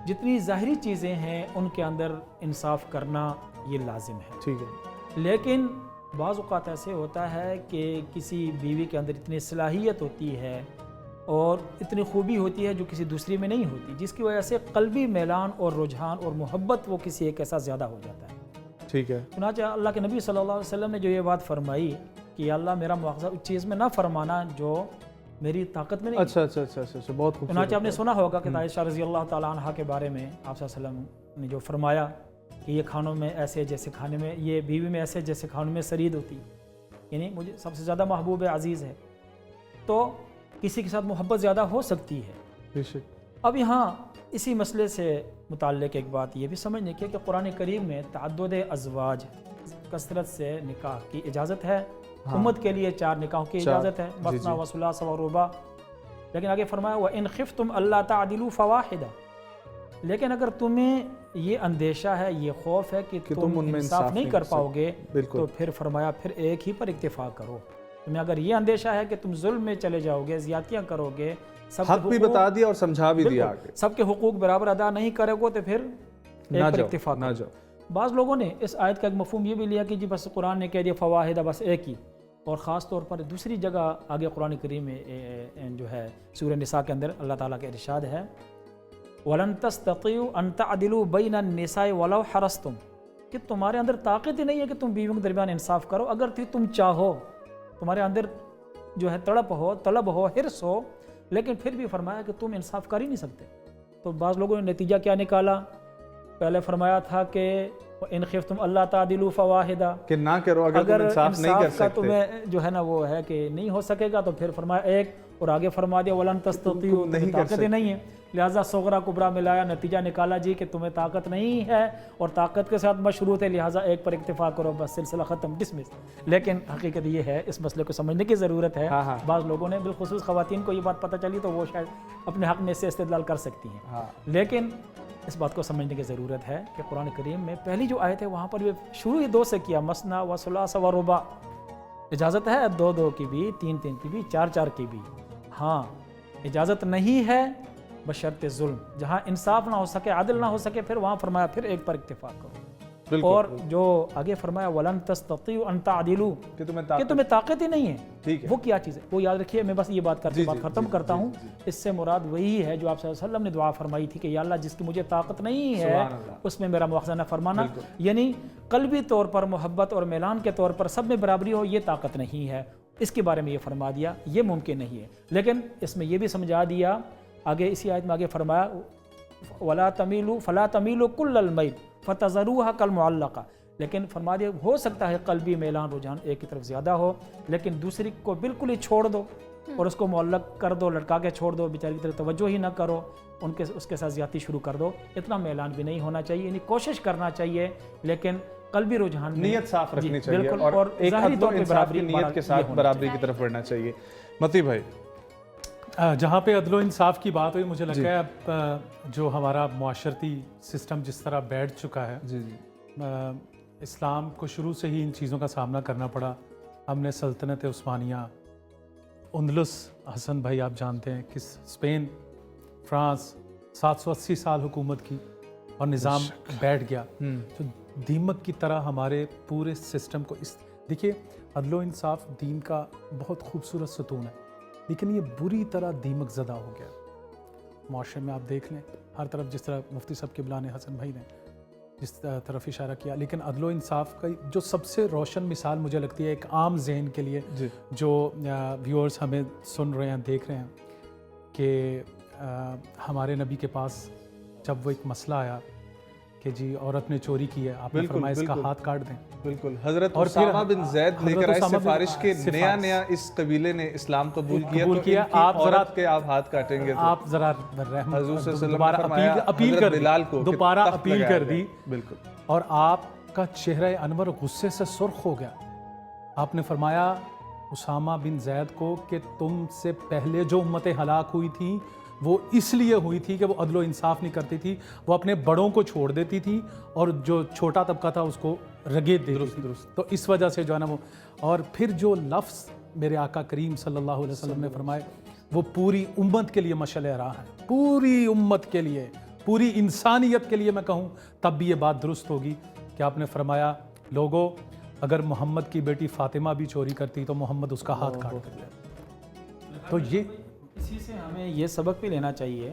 جتنی ظاہری چیزیں ہیں ان کے اندر انصاف کرنا یہ لازم ہے. ٹھیک ہے. لیکن بعض اوقات ایسے ہوتا ہے کہ کسی بیوی کے اندر اتنی صلاحیت ہوتی ہے اور اتنی خوبی ہوتی ہے جو کسی دوسری میں نہیں ہوتی، جس کی وجہ سے قلبی میلان اور رجحان اور محبت وہ کسی ایک کے ساتھ زیادہ ہو جاتا ہے. ٹھیک ہے. چنانچہ اللہ کے نبی صلی اللہ علیہ وسلم نے جو یہ بات فرمائی کہ یا اللہ میرا مواخذہ اس چیز میں نہ فرمانا جو میری طاقت میں نہیں. اچھا اچھا اچھا اچھا. بہت خوبصورت. چنانچہ آپ نے سنا ہوگا کہ عائشہ رضی اللہ تعالیٰ عنہا کے بارے میں آپ صلی اللہ علیہ وسلم نے جو فرمایا کہ یہ کھانوں میں ایسے جیسے کھانے میں، یہ بیوی میں ایسے جیسے کھانوں میں سرید ہوتی، یعنی مجھے سب سے زیادہ محبوب عزیز ہے. تو کسی کے ساتھ محبت زیادہ ہو سکتی ہے. بے شک. اب یہاں اسی مسئلے سے متعلق ایک بات یہ بھی سمجھنے کی کہ قرآن کریم میں تعدد ازواج، کثرت سے نکاح کی اجازت ہے. امت کے لیے 4 نکاحوں کی اجازت ہے، مثنی و ثلاث و رباع. لیکن آگے فرمایا وَإِنْ خِفْتُمْ أَلَّا تَعْدِلُوا فَوَاحِدًا. لیکن اگر تمہیں یہ اندیشہ ہے، یہ خوف ہے کہ تم انصاف نہیں کر پاؤ گے تو پھر فرمایا پھر ایک ہی پر اکتفا کرو. تمہیں اگر یہ اندیشہ ہے کہ تم ظلم میں چلے جاؤ گے، زیادتیاں کرو گے، حق بھی بتا دیا اور سمجھا بھی دیا، سب کے حقوق برابر ادا نہیں کرو گے تو پھر ایک پر اکتفا کرو. بعض لوگوں نے اس آیت کا ایک مفہوم یہ بھی لیا کہ جی بس قرآن نے کہہ دیا فواحدہ، بس ایک ہی. اور خاص طور پر دوسری جگہ آگے قرآن کریم میں جو ہے سورہ نساء کے اندر اللہ تعالیٰ کا ارشاد ہے وَلَن تَسْتَطِيعُوا أَن تَعْدِلُوا بَيْنَ النِّسَاءِ وَلَوْ حَرَصْتُمْ. کہ تمہارے اندر طاقت ہی نہیں ہے کہ تم بیویوں کے درمیان انصاف کرو. اگر تم چاہو, تمہارے اندر جو ہے تڑپ ہو, طلب ہو, حرص ہو, لیکن پھر بھی فرمایا کہ تم انصاف کر ہی نہیں سکتے. تو بعض لوگوں نے نتیجہ کیا نکالا؟ پہلے فرمایا تھا کہ ان خفتم اللہ تعدلوا فواحدہ, کہ نہ کرو اگر تم انصاف نہیں کر انصاف کا سکتے. تمہیں جو ہے نا وہ ہے کہ نہیں ہو سکے گا, تو پھر فرمایا ایک, اور آگے فرما دیا ولن تستطیعوا, نہیں کر طاقت ہی نہیں ہے. لہٰذا صغرا کبرا ملایا, نتیجہ نکالا جی کہ تمہیں طاقت نہیں ہے اور طاقت کے ساتھ مشروط ہے, لہٰذا ایک پر اکتفا کرو, بس سلسلہ ختم, ڈسمس. لیکن حقیقت یہ ہے, اس مسئلے کو سمجھنے کی ضرورت ہے. بعض لوگوں نے بالخصوص خواتین کو یہ بات پتہ چلی تو وہ شاید اپنے حق میں سے استدلال کر سکتی ہیں, لیکن اس بات کو سمجھنے کی ضرورت ہے کہ قرآن کریم میں پہلی جو آیت ہے وہاں پر بھی شروع ہی 2 سے کیا, مثنیٰ و ثلاث و رباع. اجازت ہے 2 کی بھی, 3 کی بھی, 4 کی بھی. ہاں, اجازت نہیں ہے بشرط ظلم, جہاں انصاف نہ ہو سکے, عدل نہ ہو سکے, پھر وہاں فرمایا پھر ایک پر اکتفا کرو. اور جو آگے فرمایا وَلَن تَسْتَطِيعُوا أَن تَعْدِلُوا, کہ تمہیں طاقت ہی نہیں ہے, وہ کیا چیز ہے وہ یاد رکھیے. میں بس یہ بات کر کے بات ختم کرتا ہوں. اس سے مراد وہی ہے جو آپ صلی اللہ علیہ وسلم نے دعا فرمائی تھی کہ یا اللہ جس کی مجھے طاقت نہیں ہے اس میں میرا مواخذہ نہ فرمانا. یعنی قلبی طور پر محبت اور میلان کے طور پر سب میں برابری ہو, یہ طاقت نہیں ہے. اس کے بارے میں یہ فرما دیا, یہ ممکن نہیں ہے. لیکن اس میں یہ بھی سمجھا دیا آگے, اسی آیت میں آگے فرمایا وَلَا تَمِيلُوا فَلَا تَمِيلُوا كُلَّ الْمَيْلِ فَتَذَرُوهَا كَالْمُعَلَّقَةِ. لیکن فرما دیا ہو سکتا ہے قلبی میلان رجحان ایک کی طرف زیادہ ہو, لیکن دوسری کو بالکل ہی چھوڑ دو اور اس کو معلق کر دو, لٹکا کے چھوڑ دو, بیچاری کی طرف توجہ ہی نہ کرو, اس کے ساتھ زیادتی شروع کر دو. اتنا میلان بھی نہیں ہونا چاہیے, یعنی کوشش کرنا چاہیے, لیکن قلبی رجحان نیت صاف رکھنی چاہیے, بالکل, اور ایک ظاہری عدل و طور پہ انصاف کی نیت کے ساتھ برابری کی طرف بڑھنا چاہیے. متی بھائی, جہاں پہ عدل و انصاف کی بات ہوئی, مجھے لگتا ہے اب جو ہمارا معاشرتی سسٹم جس طرح بیٹھ چکا ہے, اسلام کو شروع سے ہی ان چیزوں کا سامنا کرنا پڑا. ہم نے سلطنت عثمانیہ, اندلس, حسن بھائی آپ جانتے ہیں کہ اسپین, فرانس 780 سال حکومت کی اور نظام بیٹھ گیا. تو دیمک کی طرح ہمارے پورے سسٹم کو دیکھیے, عدل و انصاف دین کا بہت خوبصورت ستون ہے, لیکن یہ بری طرح دیمک زدہ ہو گیا معاشرے میں. آپ دیکھ لیں ہر طرف, جس طرح مفتی صاحب قبلہ نے, حسن بھائی نے جس طرف اشارہ کیا. لیکن عدل و انصاف کا جو سب سے روشن مثال مجھے لگتی ہے ایک عام ذہن کے لیے, جو ویورز ہمیں سن رہے ہیں, دیکھ رہے ہیں, کہ ہمارے نبی کے پاس جب وہ ایک مسئلہ آیا کہ جی عورت نے چوری کی ہے, آپ نے فرمایا اس کا ہاتھ کاٹ دیں. بالکل, حضرت اسامہ بن زید لے کر آئے سفارش کے, نیا اس قبیلے نے اسلام قبول کیا, آپ ذرا کے آپ ہاتھ کاٹیں گے, آپ ذرا حضور صلی اللہ علیہ وسلم دوبارہ اپیل کر بلال کو دوبارہ اپیل کر دی. بالکل, اور آپ کا چہرہ انور غصے سے سرخ ہو گیا. آپ نے فرمایا اسامہ بن زید کو کہ تم سے پہلے جو امتیں ہلاک ہوئی تھیں وہ اس لیے ہوئی تھی کہ وہ عدل و انصاف نہیں کرتی تھی, وہ اپنے بڑوں کو چھوڑ دیتی تھی اور جو چھوٹا طبقہ تھا اس کو رگیت دیتی تھی. تو اس وجہ سے جو ہے نا وہ, اور پھر جو لفظ میرے آقا کریم صلی اللہ علیہ وسلم نے فرمائے وہ پوری امت کے لیے مشعل راہ ہے, پوری امت کے لیے, پوری انسانیت کے لیے میں کہوں تب بھی یہ بات درست ہوگی کہ آپ نے فرمایا لوگوں اگر محمد کی بیٹی فاطمہ بھی چوری کرتی تو محمد اس کا ہاتھ کاٹ دیتا. تو یہ اسی سے ہمیں یہ سبق بھی لینا چاہیے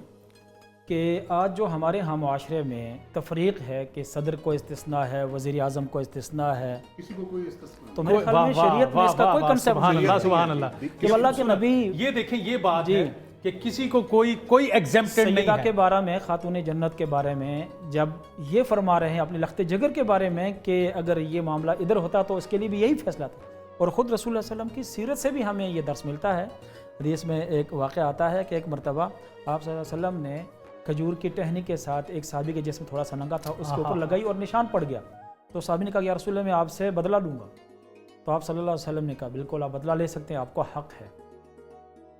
کہ آج جو ہمارے ہاں معاشرے میں تفریق ہے کہ صدر کو استثناء ہے, وزیر اعظم کو استثناء ہے, تو میرے خیال میں شریعت میں اس کا کوئی کنسیپٹ نہیں ہے. سبحان اللہ, کہ اللہ کے نبی, یہ دیکھیں یہ بات ہے کہ کسی کو کوئی ایگزمپٹڈ نہیں سیدہ ہے. کے بارے میں, خاتون جنت کے بارے میں جب یہ فرما رہے ہیں اپنے لخت جگر کے بارے میں کہ اگر یہ معاملہ ادھر ہوتا تو اس کے لیے بھی یہی فیصلہ تھا. اور خود رسول اللہ علیہ وسلم کی سیرت سے بھی ہمیں یہ درس ملتا ہے. حدیث میں ایک واقعہ آتا ہے کہ ایک مرتبہ آپ صلی اللہ علیہ وسلم نے کھجور کی ٹہنی کے ساتھ ایک صحابی کے جسم تھوڑا سا ننگا تھا اس کے اوپر لگائی اور نشان پڑ گیا. تو صحابی نے کہا یا رسول اللہ میں آپ سے بدلہ لوں گا. تو آپ صلی اللہ علیہ وسلم نے کہا بالکل آپ بدلہ لے سکتے ہیں, آپ کو حق ہے.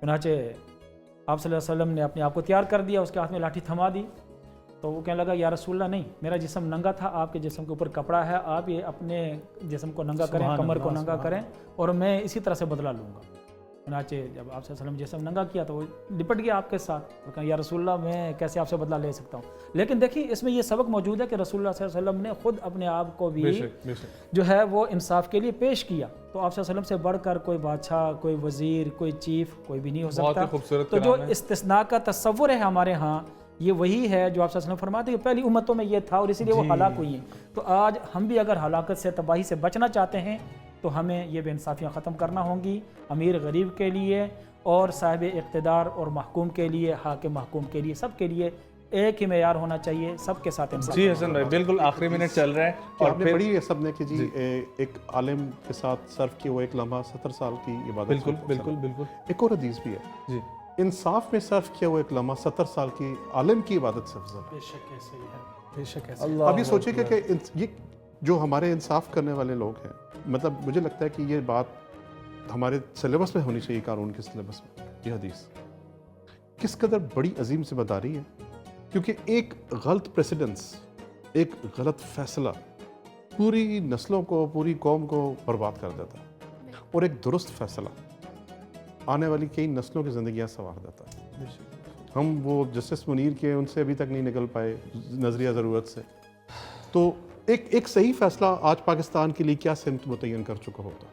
چنانچہ آپ صلی اللہ علیہ وسلم نے اپنے آپ کو تیار کر دیا, اس کے ہاتھ میں لاٹھی تھما دی. تو وہ کہنے لگا یا رسول اللہ نہیں, میرا جسم ننگا تھا, آپ کے جسم کے اوپر کپڑا ہے, آپ یہ اپنے جسم کو ننگا کریں, کمر کو ننگا کریں اور میں اسی طرح سے بدلہ لوں گا. چنانچہ جب آپ صلی اللہ علیہ وسلم جسم ننگا کیا تو وہ لپٹ گیا آپ کے ساتھ اور کہا یا رسول اللہ میں کیسے آپ سے بدلہ لے سکتا ہوں. لیکن دیکھیے اس میں یہ سبق موجود ہے کہ رسول اللہ صلی اللہ علیہ وسلم نے خود اپنے آپ کو بھی جو ہے وہ انصاف کے لیے پیش کیا. تو آپ صلی اللہ علیہ وسلم سے بڑھ کر کوئی بادشاہ, کوئی وزیر, کوئی چیف, کوئی بھی نہیں ہو سکتا. تو جو استثناء کا تصور ہے ہمارے ہاں یہ وہی ہے جو آپ صلی اللہ علیہ وسلم فرماتے ہیں کہ پہلی امتوں میں یہ تھا اور اسی لیے وہ ہلاک ہوئی ہیں. تو آج ہم بھی اگر ہلاکت سے تباہی سے بچنا چاہتے ہیں تو ہمیں یہ بے انصافیاں ختم کرنا ہوں گی, امیر غریب کے لیے اور صاحب اقتدار اور محکوم کے لیے, حاکم محکوم کے لیے, سب کے لیے ایک ہی معیار ہونا چاہیے, سب کے ساتھ انصاف. جی حسن بھائی بالکل آخری منٹ چل رہا ہے اور اور نے پھر پڑھی ہے سب نے کہ جی ایک عالم کے ساتھ صرف کی وہ ایک لمحہ 70 سال کی عبادت. بالکل بالکل بالکل. ایک اور حدیث بھی ہے جی انصاف میں صرف کیا وہ ایک لمحہ 70 سال کی عالم کی عبادت سے افضل. بے شک ایسے ہی ہے, بے شک ایسے. اب یہ سوچیں کہ یہ جو ہمارے انصاف کرنے والے لوگ ہیں, مطلب مجھے لگتا ہے کہ یہ بات ہمارے سلیبس میں ہونی چاہیے, قانون کے سلیبس میں. یہ حدیث کس قدر بڑی عظیم ذمہ داری ہے, کیونکہ ایک غلط پریسیڈنس, ایک غلط فیصلہ پوری نسلوں کو, پوری قوم کو برباد کر دیتا ہے, اور ایک درست فیصلہ آنے والی کئی نسلوں کی زندگیاں سنوار دیتا ہے. ہم وہ جسٹس منیر کے ان سے ابھی تک نہیں نکل پائے نظریہ ضرورت سے. تو ایک صحیح فیصلہ آج پاکستان کے لیے کیا سمت متعین کر چکا ہوتا.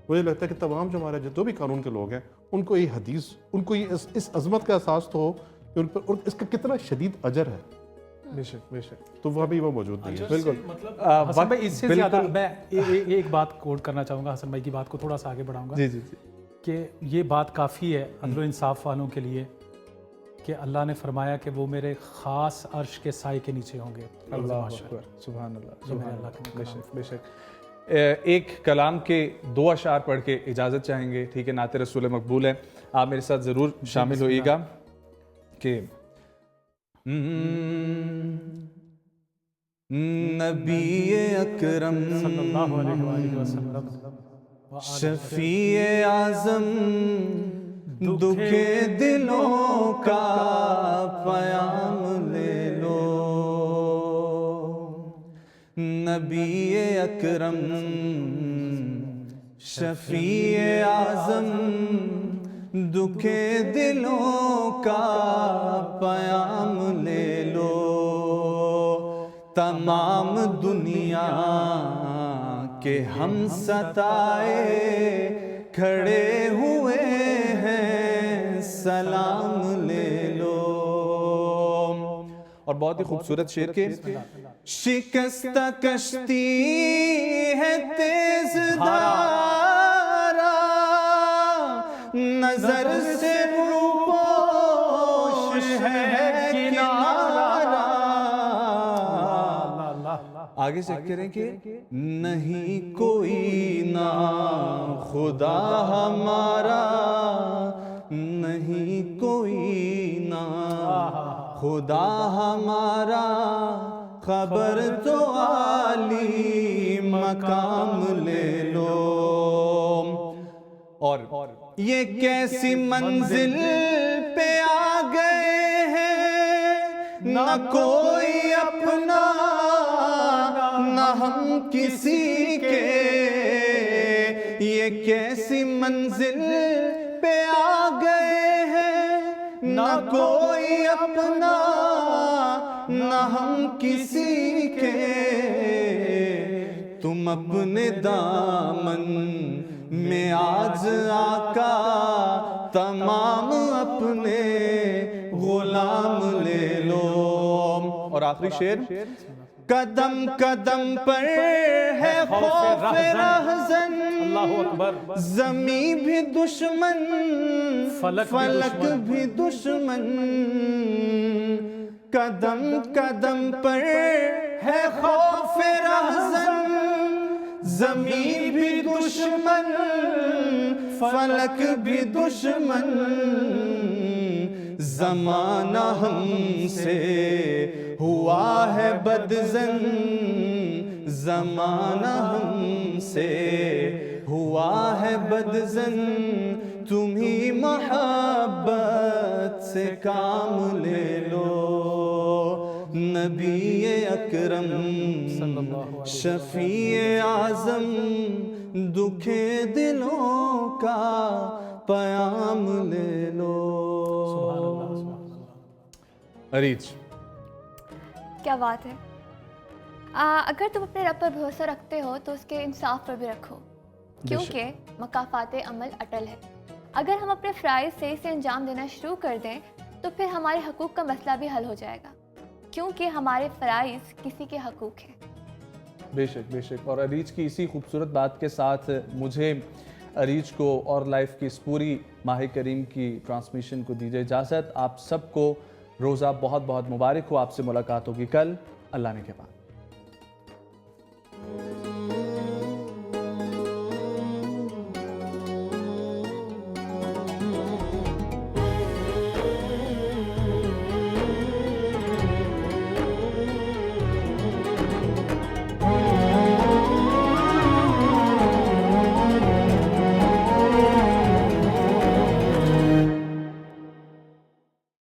مجھے لگتا ہے کہ تمام جو ہمارے جو بھی قانون کے لوگ ہیں ان کو یہ حدیث, ان کو یہ اس عظمت کا احساس تو ہو کہ ان پر اور اس کا کتنا شدید اجر ہے. بے شک بے شک. تو وہ ابھی وہ موجود نہیں ہے. بالکل. حسن بھائی اس سے زیادہ میں ایک بات کوٹ کرنا چاہوں گا, حسن بھائی کی بات کو تھوڑا سا آگے بڑھاؤں گا. جی جی جی. کہ یہ بات کافی ہے عدل و انصاف والوں کے لیے کہ اللہ نے فرمایا کہ وہ میرے خاص عرش کے سائے کے نیچے ہوں گے. اللہ اکبر, سبحان اللہ, یہ میرے سبحان اللہ اللہ. کے بے کلام. شک بے شک. ایک کلام کے 2 اشعار پڑھ کے اجازت چاہیں گے, ٹھیک ہے؟ نعت رسول مقبول ہے, آپ میرے ساتھ ضرور شامل ہوئیے گا. کہ نبی اکرم صلی اللہ علیہ وآلہ وسلم شفیع اعظم دکھے دلوں کا پیام لے لو. نبی اکرم شفیع اعظم دکھے دلوں کا پیام لے لو. تمام دنیا کے ہم ستائے کھڑے ہوئے ہیں, سلام لے لو. اور بہت ہی خوبصورت شعر کے شکستہ کشتی ہے تیز دھارا, نظر سے روپوش ہے کنارہ. آگے چیک کریں کہ نہیں کوئی نا خدا ہمارا, نہیں کوئی نا خدا ہمارا, خبر تو عالی مقام لے لو. اور یہ کیسی منزل پہ آ گئے ہیں, نہ کوئی اپنا نہ ہم کسی کے. یہ کیسی منزل پہ آ گئے ہیں, نہ کوئی اپنا نہ ہم کسی کے. تم اپنے دامن میں آج آقا تمام اپنے غلام لے لو. اور آخری شعر, قدم قدم پر ہے خوف رہزن, اللہ اکبر, زمین بھی دشمن فلک بھی دشمن. قدم قدم پر ہے خوف رہزن, زمین بھی دشمن فلک بھی دشمن. زمانہ ہم سے ہوا ہے بدزن, زمانہ ہم سے ہوا ہے بدزن. تمہیں محبت سے کام لے لو. نبی اکرم شفیع اعظم دکھے دلوں کا پیام لے لو. اریج کیا بات ہے. اگر تم اپنے رب پر بھروسہ رکھتے ہو تو اس کے انصاف پر بھی رکھو, کیونکہ مکافات عمل اٹل ہے. اگر ہم اپنے فرائض صحیح سے انجام دینا شروع کر دیں تو پھر ہمارے حقوق کا مسئلہ بھی حل ہو جائے گا، کیونکہ ہمارے فرائض کسی کے حقوق ہیں۔ بے شک اور عریج کی اسی خوبصورت بات کے ساتھ مجھے عریج کو اور لائف کی اس پوری ماہ کریم کی ٹرانسمیشن کو دیجیے اجازت۔ آپ سب کو روزہ بہت بہت مبارک ہو۔ آپ سے ملاقات ہوگی کل اللہ نے کے بعد۔